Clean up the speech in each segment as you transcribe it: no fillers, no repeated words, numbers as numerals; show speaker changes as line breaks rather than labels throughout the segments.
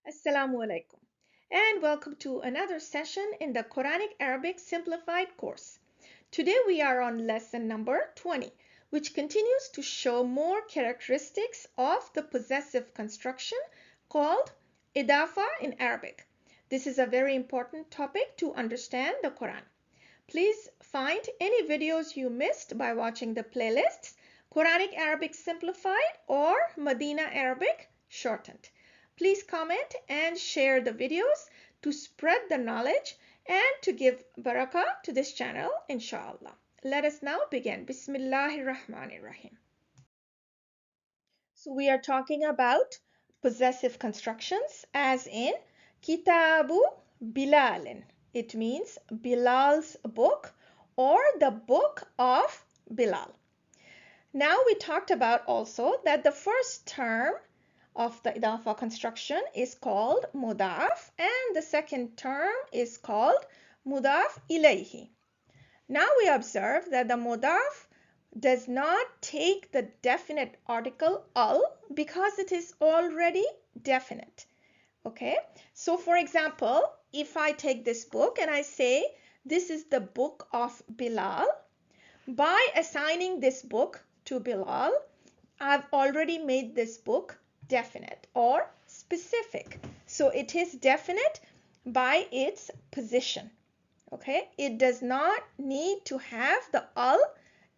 Assalamu alaikum and welcome to another session in the Quranic Arabic Simplified course. Today we are on lesson number 20, which continues to show more characteristics of the possessive construction called idafa in Arabic. This is a very important topic to understand the Quran. Please find any videos you missed by watching the playlists Quranic Arabic Simplified or Madinah Arabic Shortened. Please comment and share the videos to spread the knowledge and to give barakah to this channel, inshallah. Let us now begin. Bismillahir Rahmanir Rahim. So we are talking about possessive constructions as in Kitabu Bilalin. It means Bilal's book or the book of Bilal. Now we talked about also that the first term of the idafa construction is called mudaf and the second term is called mudaf ilayhi. Now we observe that the mudaf does not take the definite article al because it is already definite. Okay, so for example, if I take this book and I say this is the book of Bilal, by assigning this book to Bilal, I've already made this book definite or specific. So it is definite by its position. Okay, it does not need to have the al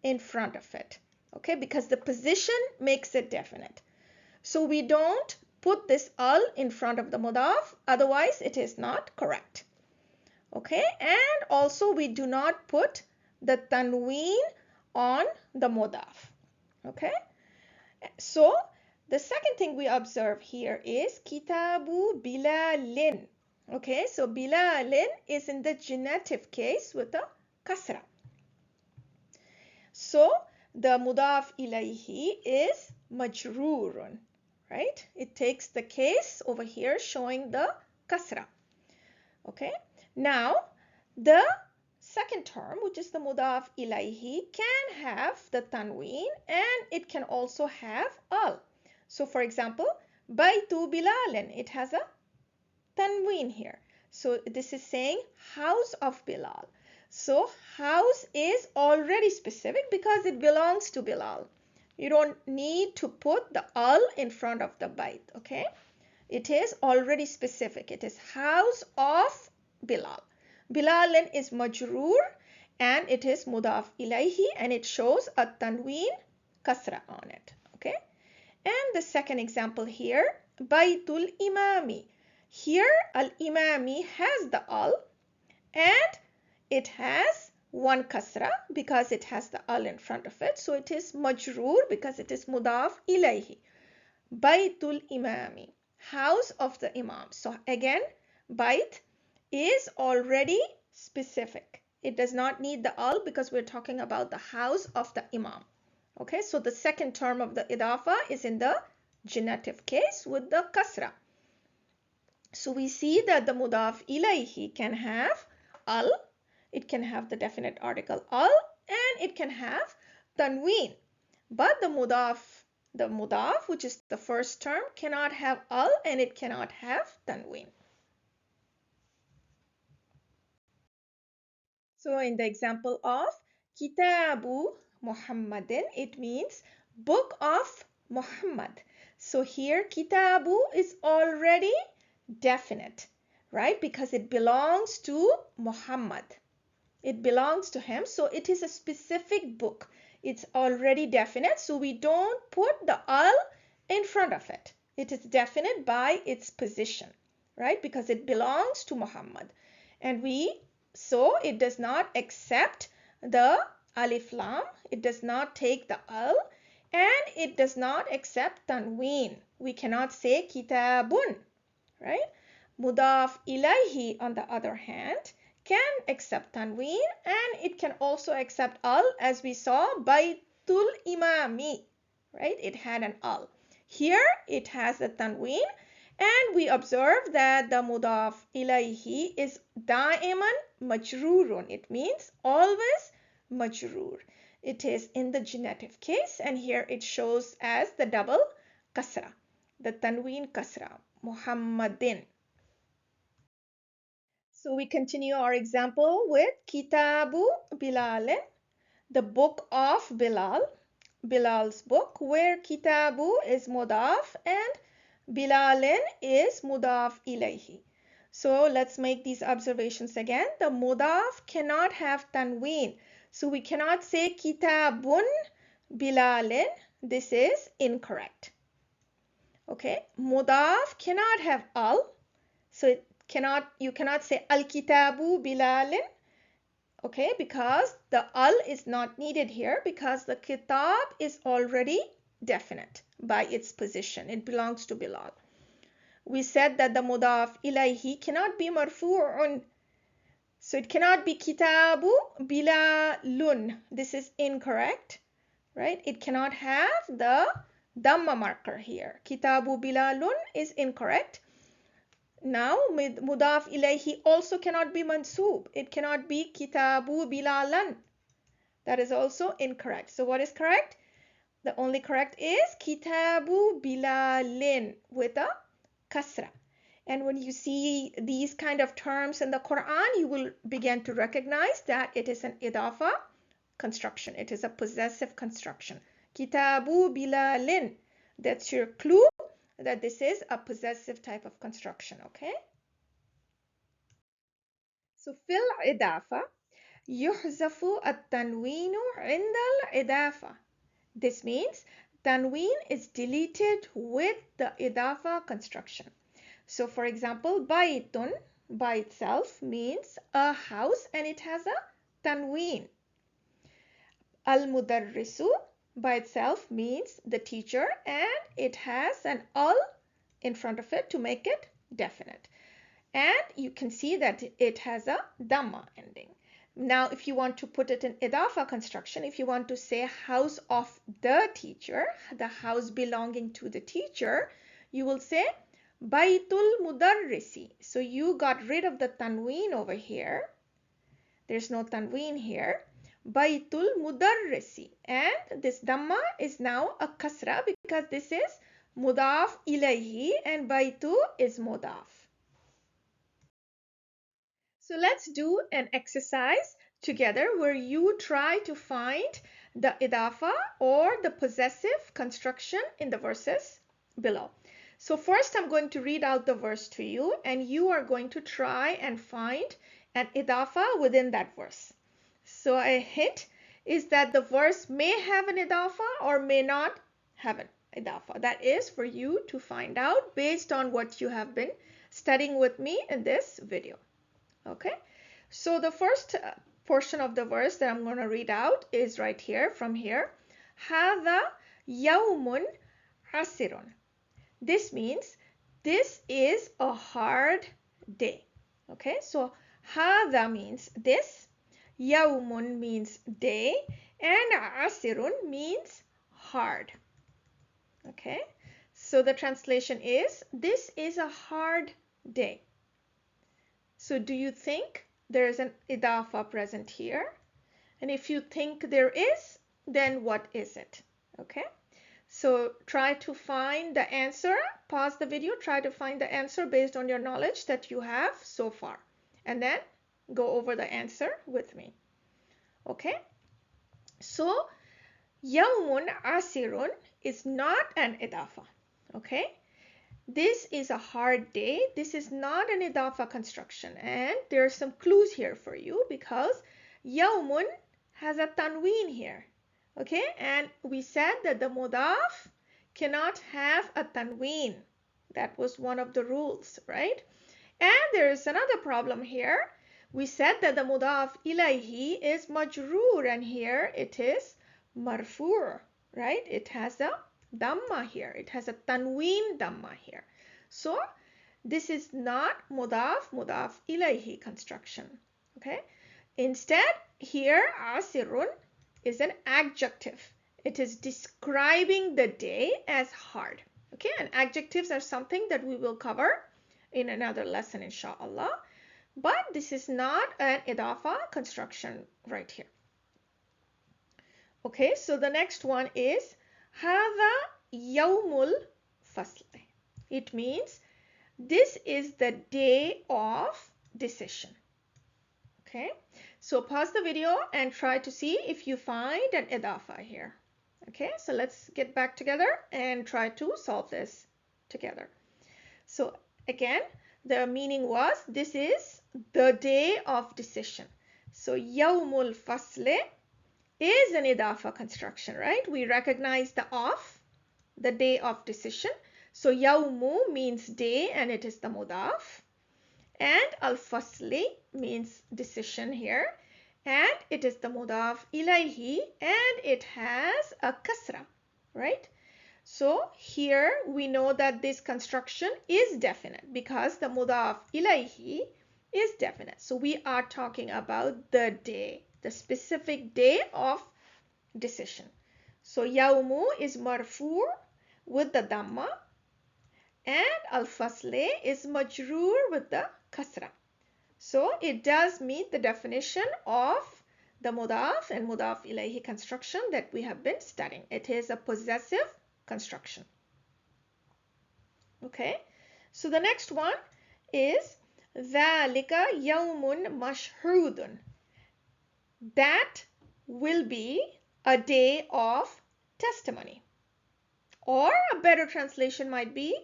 in front of it. Okay, because the position makes it definite. So we don't put this al in front of the mudaf, otherwise it is not correct. Okay, and also we do not put the tanween on the mudaf. Okay, so the second thing we observe here is Kitabu Bilalin. Okay, so Bilalin is in the genitive case with a kasra. So the mudaf ilayhi is majrurun, right? It takes the case over here showing the kasra. Okay, now the second term, which is the mudaf ilayhi, can have the tanween and it can also have al. So for example, Baytu Bilalin, it has a tanween here. So this is saying house of Bilal. So house is already specific because it belongs to Bilal. You don't need to put the al in front of the bayt, okay? It is already specific. It is house of Bilal. Bilalin is majroor and it is mudaf ilayhi and it shows a tanween kasra on it, okay? And the second example here, Baytul Imami. Here al-imami has the al and it has one kasra because it has the al in front of it. So it is majroor because it is mudaf ilayhi. Baytul Imami, house of the imam. So again, bayt is already specific. It does not need the al because we're talking about the house of the imam. Okay, so the second term of the idafa is in the genitive case with the kasra. So we see that the mudaf ilayhi can have al, it can have the definite article al, and it can have tanween. But the mudaf, which is the first term, cannot have al and it cannot have tanween. So in the example of Kitabu Muhammadin, it means book of Muhammad. So here Kitabu is already definite, right? Because it belongs to Muhammad. It belongs to him. So it is a specific book. It's already definite. So we don't put the al in front of it. It is definite by its position, right? Because it belongs to Muhammad. And so it does not accept the alif lam, it does not take the al, and it does not accept tanween. We cannot say kitabun, right? Mudaf ilayhi, on the other hand, can accept tanween and it can also accept al, as we saw Baytul Imami, right? It had an al. Here it has a tanween. And we observe that the mudaf ilayhi is da'iman majroorun. It means always majroor. It is in the genitive case and here it shows as the double kasra, the tanween kasra. Muhammadin. So we continue our example with Kitabu Bilalin, the book of Bilal, Bilal's book, where Kitabu is mudaf and Bilalin is mudaf ilayhi. So let's make these observations again. The mudaf cannot have tanween. So we cannot say Kitabun Bilalin. This is incorrect. Okay, mudaf cannot have al. So you cannot say al-kitabu Bilalin. Okay, because the al is not needed here because the kitab is already definite by its position. It belongs to Bilal. We said that the mudaf ilayhi cannot be marfu'un. So it cannot be kitabu bilalun. This is incorrect, right? It cannot have the dhamma marker here. Kitabu bilalun is incorrect. Now, mudaf ilayhi also cannot be mansub. It cannot be kitabu bilalan. That is also incorrect. So what is correct? The only correct is kitabu bilalin with a kasra. And when you see these kind of terms in the Quran, you will begin to recognize that it is an idafa construction. It is a possessive construction. Kitabu bilalin. That's your clue that this is a possessive type of construction, okay? So fil idafa yuhzafu at-tanweenu 'inda al-idafa. This means tanween is deleted with the idafa construction. So for example, baytun by itself means a house and it has a tanween. Al-mudarrisu by itself means the teacher and it has an al in front of it to make it definite. And you can see that it has a dhamma ending. Now, if you want to put it in idafa construction, if you want to say house of the teacher, the house belonging to the teacher, you will say Baytul Mudarrisi. So you got rid of the tanween over here. There's no tanween here. Baytul Mudarrisi. And this dhamma is now a kasra because this is mudaf ilayhi and baytu is mudaf. So let's do an exercise together where you try to find the idafa or the possessive construction in the verses below. So first I'm going to read out the verse to you and you are going to try and find an idafa within that verse. So a hint is that the verse may have an idafa or may not have an idafa. That is for you to find out based on what you have been studying with me in this video. Okay, so the first portion of the verse that I'm going to read out is right here from here. هذا يوم عسر. This means this is a hard day. Okay, so هذا means this, يوم means day, and عسر means hard. Okay, so the translation is this is a hard day. So do you think there is an idafa present here? And if you think there is, then what is it? Okay, so try to find the answer. Pause the video, try to find the answer based on your knowledge that you have so far. And then go over the answer with me. Okay, so yawmun asirun is not an idafa. Okay, this is a hard day. This is not an idafa construction. And there are some clues here for you because yawmun has a tanween here. Okay, and we said that the mudaf cannot have a tanween. That was one of the rules, right? And there is another problem here. We said that the mudaf ilayhi is majroor and here it is marfu', right? It has a dhamma here. It has a tanween dhamma here. So this is not mudaf ilayhi construction. Okay. Instead, here asirun is an adjective. It is describing the day as hard. Okay, and adjectives are something that we will cover in another lesson, inshallah. But this is not an idafa construction right here. Okay, so the next one is هذا يوم الفصل. It means this is the day of decision. Okay, so pause the video and try to see if you find an idafa here. Okay, so let's get back together and try to solve this together. So again, the meaning was this is the day of decision. So yawmul fasle is an idafa construction, right? We recognize the of, the day of decision. So yawmu means day and it is the mudaf. And al-fasli means decision here. And it is the mudaf ilayhi and it has a kasra, right? So here we know that this construction is definite because the mudaf ilayhi is definite. So we are talking about the day, the specific day of decision. So yawmu is marfu with the dhamma and al-fasle is majroor with the kasra. So it does meet the definition of the mudaf and mudaf ilayhi construction that we have been studying. It is a possessive construction. Okay, so the next one is ذَلِكَ يَوْمٌ مَشْهُودٌ. That will be a day of testimony. Or a better translation might be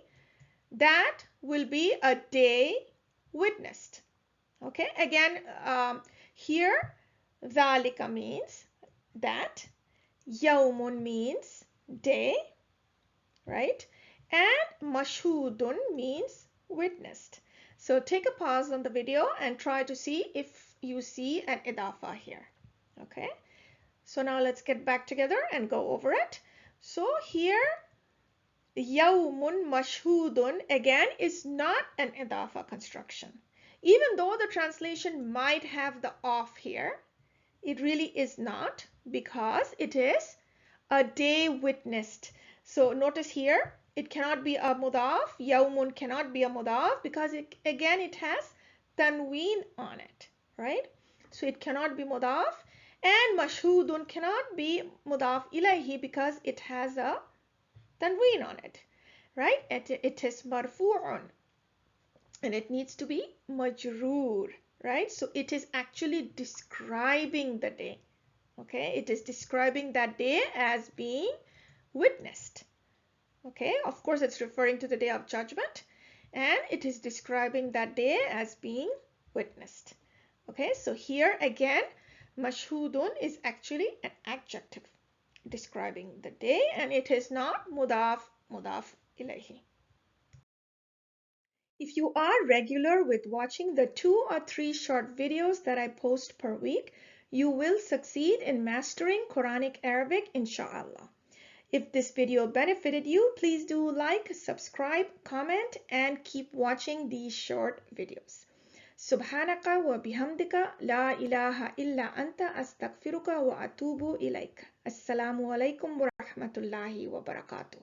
that will be a day witnessed. Okay, again, here ذَلِكَ means that, يَوْمٌ means day, right? And mashhudun means witnessed. So take a pause on the video and try to see if you see an idafa here. Okay, so now let's get back together and go over it. So here yawmun mashhudun again is not an idafa construction. Even though the translation might have the of here, it really is not because it is a day witnessed. So notice here, it cannot be a mudaf. Yawmun cannot be a mudaf because it has tanween on it, right? So it cannot be mudaf. And mashhudun cannot be mudaf ilayhi because it has a tanween on it, right? It is marfu'un and it needs to be majroor, right? So it is actually describing the day. Okay, it is describing that day as being witnessed. Okay, of course it's referring to the day of judgment and it is describing that day as being witnessed. Okay, so here again mashhudun is actually an adjective describing the day and it is not mudaf ilayhi. If you are regular with watching the 2 or 3 short videos that I post per week, you will succeed in mastering Quranic Arabic, InshaAllah. If this video benefited you, please do like, subscribe, comment, and keep watching these short videos. Subhanaka wa bihamdika la ilaha illa anta astaghfiruka wa atubu ilaik. Assalamu alaikum wa rahmatullahi wa barakatuh.